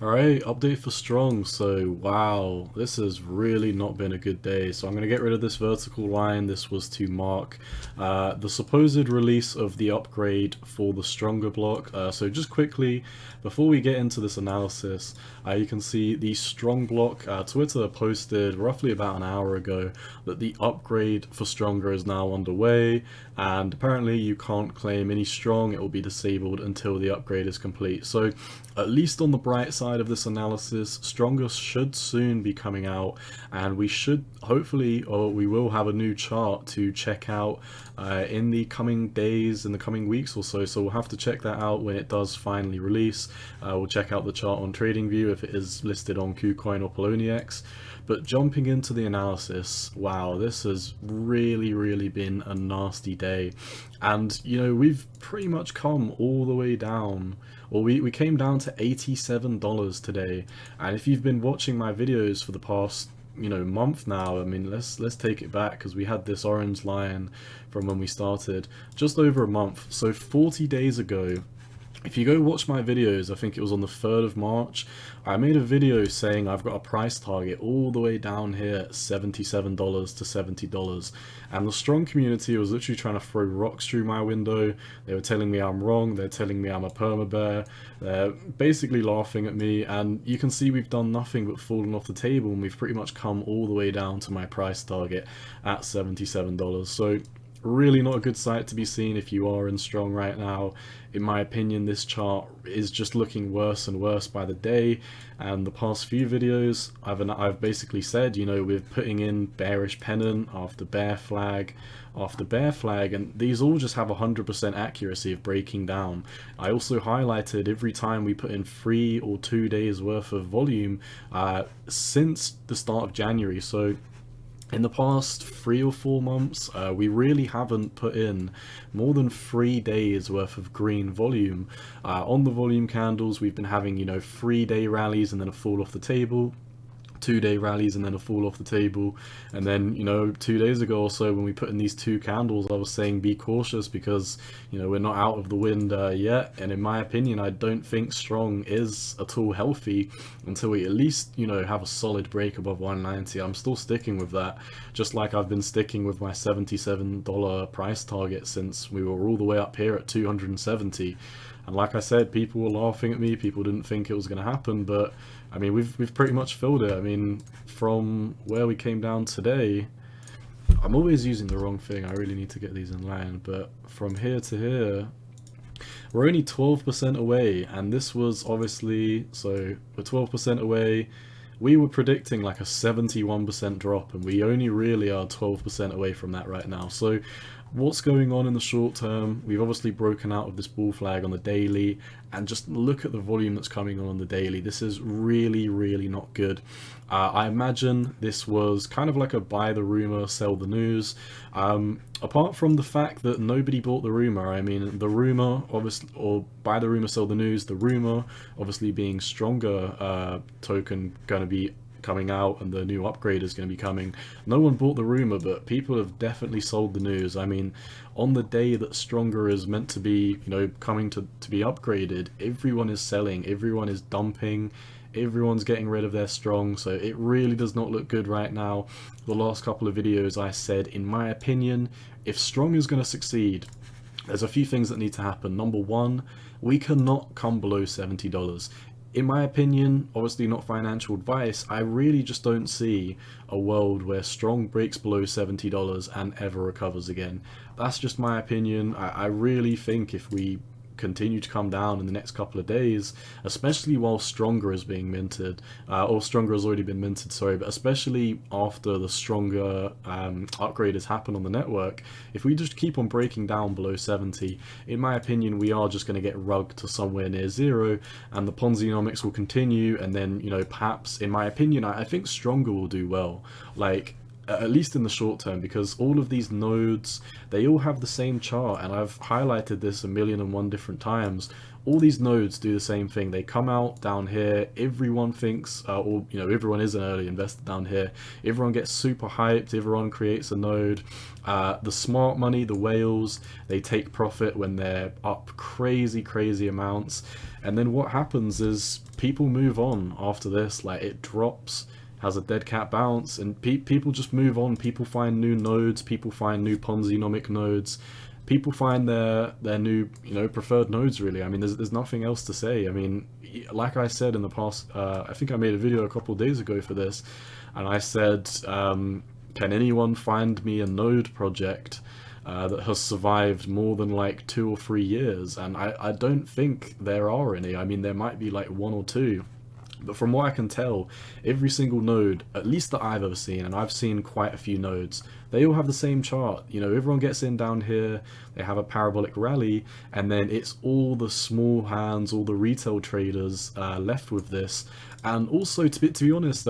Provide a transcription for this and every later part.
Alright, update for Strong. So, wow, this has really not been a good day. So I'm going to get rid of this vertical line. This was to mark the supposed release of the upgrade for the stronger block. So just quickly, before we get into this analysis, you can see the Strong block. Twitter posted roughly about an hour ago that the upgrade for Stronger is now underway, and apparently you can't claim any Strong. It will be disabled until the upgrade is complete. So at least on the bright side of this analysis, Stronger should soon be coming out, and we should hopefully, or we will have a new chart to check out in the coming days, in the coming weeks or so. So we'll have to check that out when it does finally release. We'll check out the chart on TradingView if it is listed on KuCoin or Poloniex. But jumping into the analysis, wow, this has really been a nasty day. And, you know, we've pretty much come all the way down. Well, we came down to $87 today. And if you've been watching my videos for the past, you know, month now, I mean, let's take it back, because we had this orange line from when we started just over a month. So 40 days ago, if you go watch my videos, I think it was on the 3rd of March, I made a video saying I've got a price target all the way down here at $77 to $70. And the Strong community was literally trying to throw rocks through my window. They were telling me I'm wrong, they're telling me I'm a perma bear, they're basically laughing at me, and you can see we've done nothing but fallen off the table, and we've pretty much come all the way down to my price target at $77. So really not a good sight to be seen if you are in Strong right now. In my opinion, this chart is just looking worse and worse by the day, and the past few videos I've basically said, you know, we're putting in bearish pennant after bear flag after bear flag, and these all just have 100% accuracy of breaking down. I also highlighted every time we put in 3 or 2 days worth of volume since the start of January. So in the past 3 or 4 months, we really haven't put in more than 3 days worth of green volume. On the volume candles, we've been having, you know, 3-day rallies and then a fall off the table, 2-day rallies and then a fall off the table. And then, you know, 2 days ago or so, when we put in these 2 candles, I was saying be cautious because, you know, we're not out of the wind yet. And in my opinion, I don't think Strong is at all healthy until we at least, you know, have a solid break above 190. I'm still sticking with that, just like I've been sticking with my $77 price target since we were all the way up here at 270. And like I said, people were laughing at me, people didn't think it was going to happen, but I mean, we've pretty much filled it. I mean, from where we came down today, I'm always using the wrong thing, I really need to get these in line, but from here to here, we're only 12% away, and this was obviously, so we're 12% away. We were predicting like a 71% drop, and we only really are 12% away from that right now. So what's going on in the short term? We've obviously broken out of this bull flag on the daily, and just look at the volume that's coming on the daily. This is really not good. I imagine this was kind of like a buy the rumor, sell the news. Apart from the fact that nobody bought the rumor, I mean, the rumor obviously, or buy the rumor, sell the news, the rumor obviously being Stronger token going to be coming out and the new upgrade is going to be coming. No one bought the rumor, but people have definitely sold the news. I mean, on the day that Stronger is meant to be, you know, coming to be upgraded, everyone is selling, everyone is dumping, everyone's getting rid of their Strong, so it really does not look good right now. The last couple of videos I said, in my opinion, if Strong is going to succeed, there's a few things that need to happen. Number one, we cannot come below $70. In my opinion, obviously not financial advice, I really just don't see a world where Strong breaks below $70 and ever recovers again. That's just my opinion. I really think if we continue to come down in the next couple of days, especially while Stronger is being minted, or Stronger has already been minted, sorry, but especially after the Stronger upgrade has happened on the network, if we just keep on breaking down below 70, in my opinion, we are just going to get rugged to somewhere near zero, and the Ponzi-nomics will continue, and then, you know, perhaps, in my opinion, I think Stronger will do well. Like, at least in the short term, because all of these nodes, they all have the same chart, and I've highlighted this 1,000,001 different times. all these nodes do the same thing. They come out down here, everyone thinks, or everyone is an early investor down here. Everyone gets super hyped, everyone creates a node. The smart money, the whales, they take profit when they're up crazy amounts. And then what happens is people move on after this. Like, it drops, has a dead cat bounce, and people just move on. People find new nodes, people find new Ponzi-nomic nodes. People find their new, preferred nodes, really. I mean, there's nothing else to say. I mean, like I said in the past, I think I made a video a couple of days ago for this, and I said, can anyone find me a node project that has survived more than like 2 or 3 years? And I don't think there are any. I mean, there might be like 1 or 2. But from what I can tell, every single node, at least that I've ever seen, and I've seen quite a few nodes, they all have the same chart. Everyone gets in down here, they have a parabolic rally, and then it's all the small hands, all the retail traders left with this. And also, to be honest,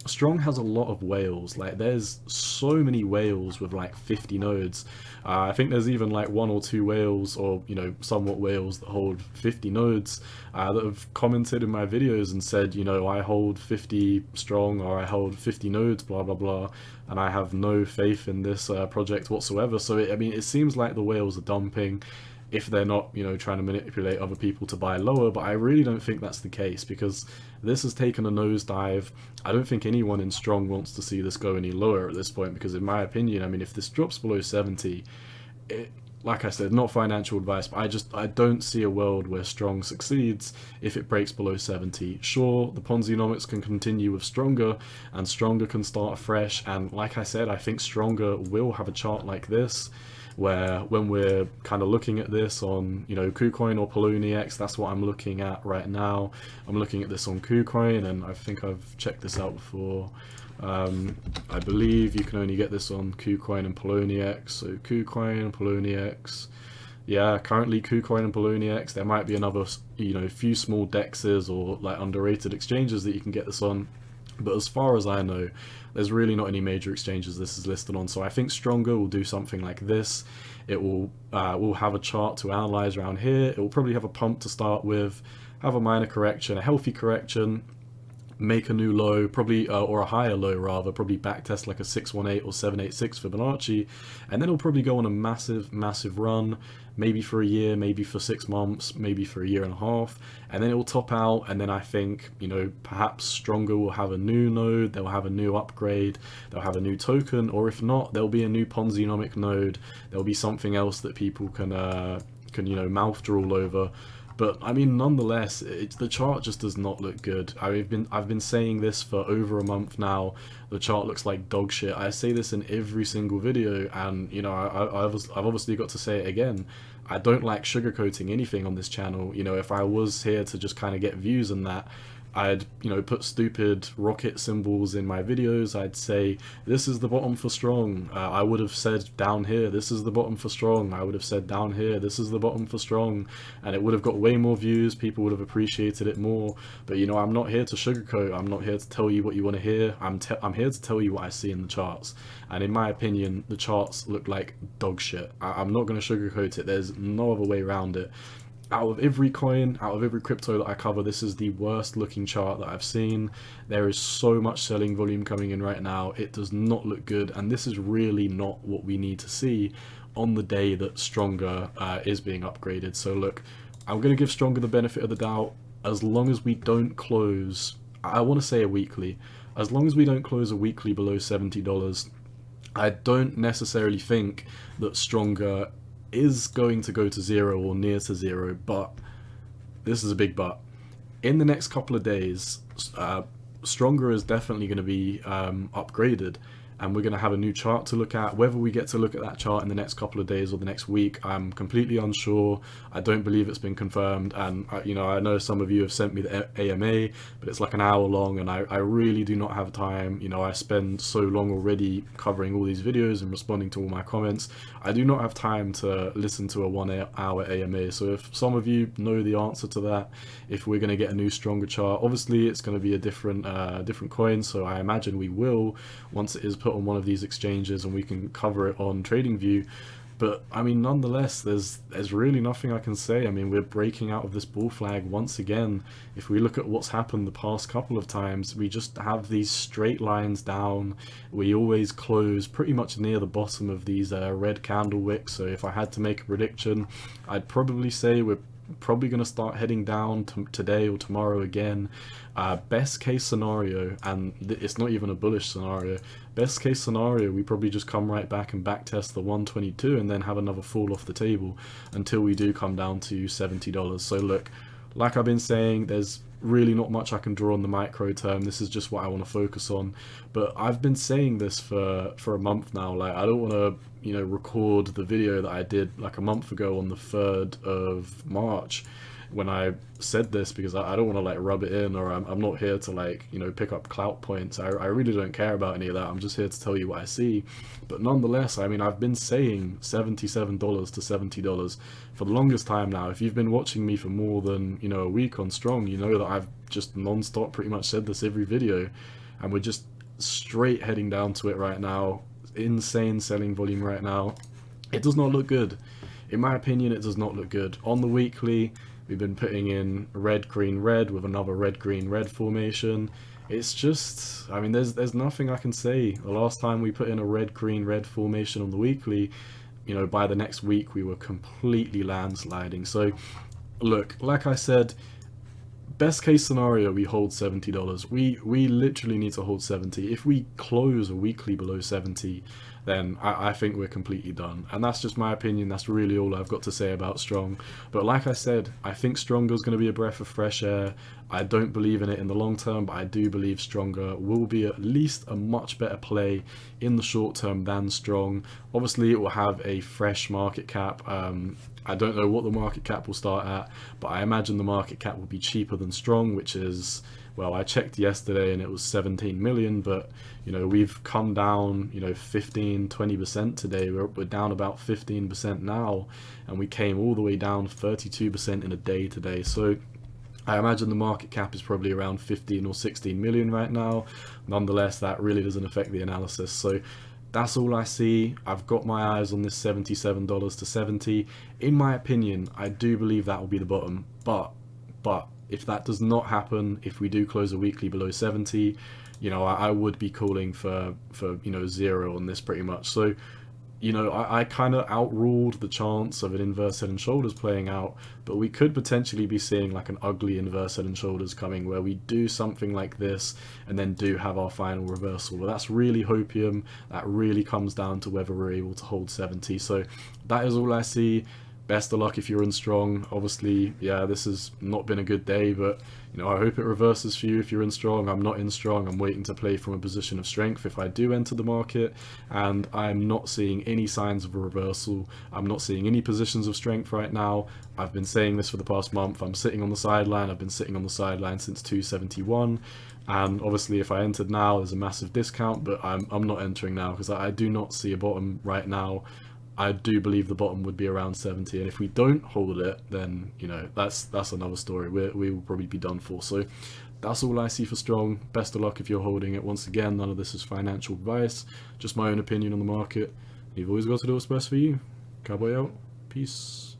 Strong has a lot of whales. Like, there's so many whales with like 50 nodes. I think there's even like 1 or 2 whales, or somewhat whales, that hold 50 nodes, that have commented in my videos and said, I hold 50 Strong, or I hold 50 nodes, blah blah blah, and I have no faith in this project whatsoever. So it seems like the whales are dumping, if they're not, trying to manipulate other people to buy lower. But I really don't think that's the case, because this has taken a nosedive. I don't think anyone in Strong wants to see this go any lower at this point, because in my opinion, I mean, if this drops below 70, like I said, not financial advice, but I don't see a world where Strong succeeds if it breaks below 70. Sure, the Ponzi-nomics can continue with Stronger, and Stronger can start afresh, and like I said, I think Stronger will have a chart like this, where when we're kind of looking at this on, KuCoin or Poloniex, that's what I'm looking at right now. I'm looking at this on KuCoin, and I think I've checked this out before. I believe you can only get this on KuCoin and Poloniex. So KuCoin and Poloniex. Yeah, currently KuCoin and Poloniex. There might be another, few small dexes or like underrated exchanges that you can get this on. But as far as I know, there's really not any major exchanges this is listed on. So I think Stronger will do something like this. It will have a chart to analyze around here. It will probably have a pump to start with, have a minor correction, a healthy correction, make a new low, probably, or a higher low rather, probably backtest like a 618 or 786 Fibonacci, and then it'll probably go on a massive run, maybe for a year, maybe for 6 months, maybe for a year and a half, and then it will top out. And then I think, perhaps Stronger will have a new node, they'll have a new upgrade, they'll have a new token, or if not, there'll be a new Ponzi-nomic node, there'll be something else that people can mouth drool over. But I mean, nonetheless, the chart just does not look good. I've been saying this for over a month now. The chart looks like dog shit. I say this in every single video, and I've obviously got to say it again. I don't like sugarcoating anything on this channel. If I was here to just kind of get views and that, I'd put stupid rocket symbols in my videos. I'd say this is the bottom for Strong. I would have said down here, this is the bottom for Strong. I would have said down here, this is the bottom for Strong, and it would have got way more views. People would have appreciated it more. But I'm not here to sugarcoat. I'm not here to tell you what you want to hear. I'm here to tell you what I see in the charts, and in my opinion, the charts look like dog shit. I'm not going to sugarcoat it. There's no other way around it. Out of every coin, out of every crypto that I cover, this is the worst looking chart that I've seen. There is so much selling volume coming in right now. It does not look good, and this is really not what we need to see on the day that Stronger is being upgraded. So look, I'm going to give Stronger the benefit of the doubt. As long as we don't close, I want to say a weekly, as long as we don't close a weekly below $70, I don't necessarily think that Stronger is going to go to 0 or near to 0, but this is a big but. In the next couple of days, Stronger is definitely going to be upgraded, and we're going to have a new chart to look at. Whether we get to look at that chart in the next couple of days or the next week, I'm completely unsure. I don't believe it's been confirmed, and I know some of you have sent me the AMA, but it's like an hour long, and I really do not have time. I spend so long already covering all these videos and responding to all my comments. I do not have time to listen to a 1 hour AMA. So if some of you know the answer to that, if we're going to get a new Stronger chart, obviously it's going to be a different coin, so I imagine we will, once it is put on one of these exchanges and we can cover it on TradingView. But I mean, nonetheless, there's really nothing I can say. I mean, we're breaking out of this bull flag once again. If we look at what's happened the past couple of times, we just have these straight lines down. We always close pretty much near the bottom of these red candle wicks. So if I had to make a prediction, I'd probably say we're probably going to start heading down today or tomorrow again. Best case scenario, and it's not even a bullish scenario, best case scenario, we probably just come right back and back test the 122 and then have another fall off the table until we do come down to $70. So look, like I've been saying, there's really not much I can draw on the micro term. This is just what I want to focus on. But I've been saying this for a month now. Like, I don't want to, you know, record the video that I did like a month ago on the 3rd of March when I said this, because I don't want to like rub it in, or I'm not here to like, you know, pick up clout points. I really don't care about any of that. I'm just here to tell you what I see. But nonetheless, I mean, I've been saying $77 to $70 for the longest time now. If you've been watching me for more than, you know, a week on Strong, you know that I've just non-stop pretty much said this every video, and we're just straight heading down to it right now. Insane selling volume right now. It does not look good. In my opinion, it does not look good. On the weekly, we've been putting in red, green, red with another red, green, red formation. It's just, I mean, there's nothing I can say. The last time we put in a red, green, red formation on the weekly, you know, by the next week we were completely landsliding. So look, like I said, best case scenario, we hold $70. We literally need to hold 70. If we close a weekly below 70, then I think we're completely done. And that's just my opinion. That's really all I've got to say about Strong. But like I said, I think Stronger is going to be a breath of fresh air. I don't believe in it in the long term, but I do believe Stronger will be at least a much better play in the short term than Strong. Obviously, it will have a fresh market cap. I don't know what the market cap will start at, but I imagine the market cap will be cheaper than Strong, which is, well, I checked yesterday and it was 17 million, but you know, we've come down, you know, 15-20% today. We're down about 15% now, and we came all the way down 32% in a day today. So I imagine the market cap is probably around 15 or 16 million right now. Nonetheless, that really doesn't affect the analysis. So that's all I see. I've got my eyes on this $77 to 70. In my opinion, I do believe that will be the bottom. But if that does not happen, if we do close a weekly below 70, you know, I would be calling for you know, 0 on this pretty much. So, you know, I kind of outruled the chance of an inverse head and shoulders playing out, but we could potentially be seeing like an ugly inverse head and shoulders coming, where we do something like this and then do have our final reversal. But that's really hopium. That really comes down to whether we're able to hold 70. So that is all I see. Best of luck if you're in Strong. Obviously, yeah, this has not been a good day, but you know, I hope it reverses for you if you're in Strong. I'm not in Strong. I'm waiting to play from a position of strength if I do enter the market, and I'm not seeing any signs of a reversal. I'm not seeing any positions of strength right now. I've been saying this for the past month. I'm sitting on the sideline. I've been sitting on the sideline since 271, and obviously if I entered now, there's a massive discount, but I'm not entering now because I do not see a bottom right now. I do believe the bottom would be around 70, and if we don't hold it, then you know, that's another story. We will probably be done for. So that's all I see for Strong. Best of luck if you're holding it. Once again, none of this is financial advice, just my own opinion on the market. You've always got to do what's best for you. Cowboy out. Peace.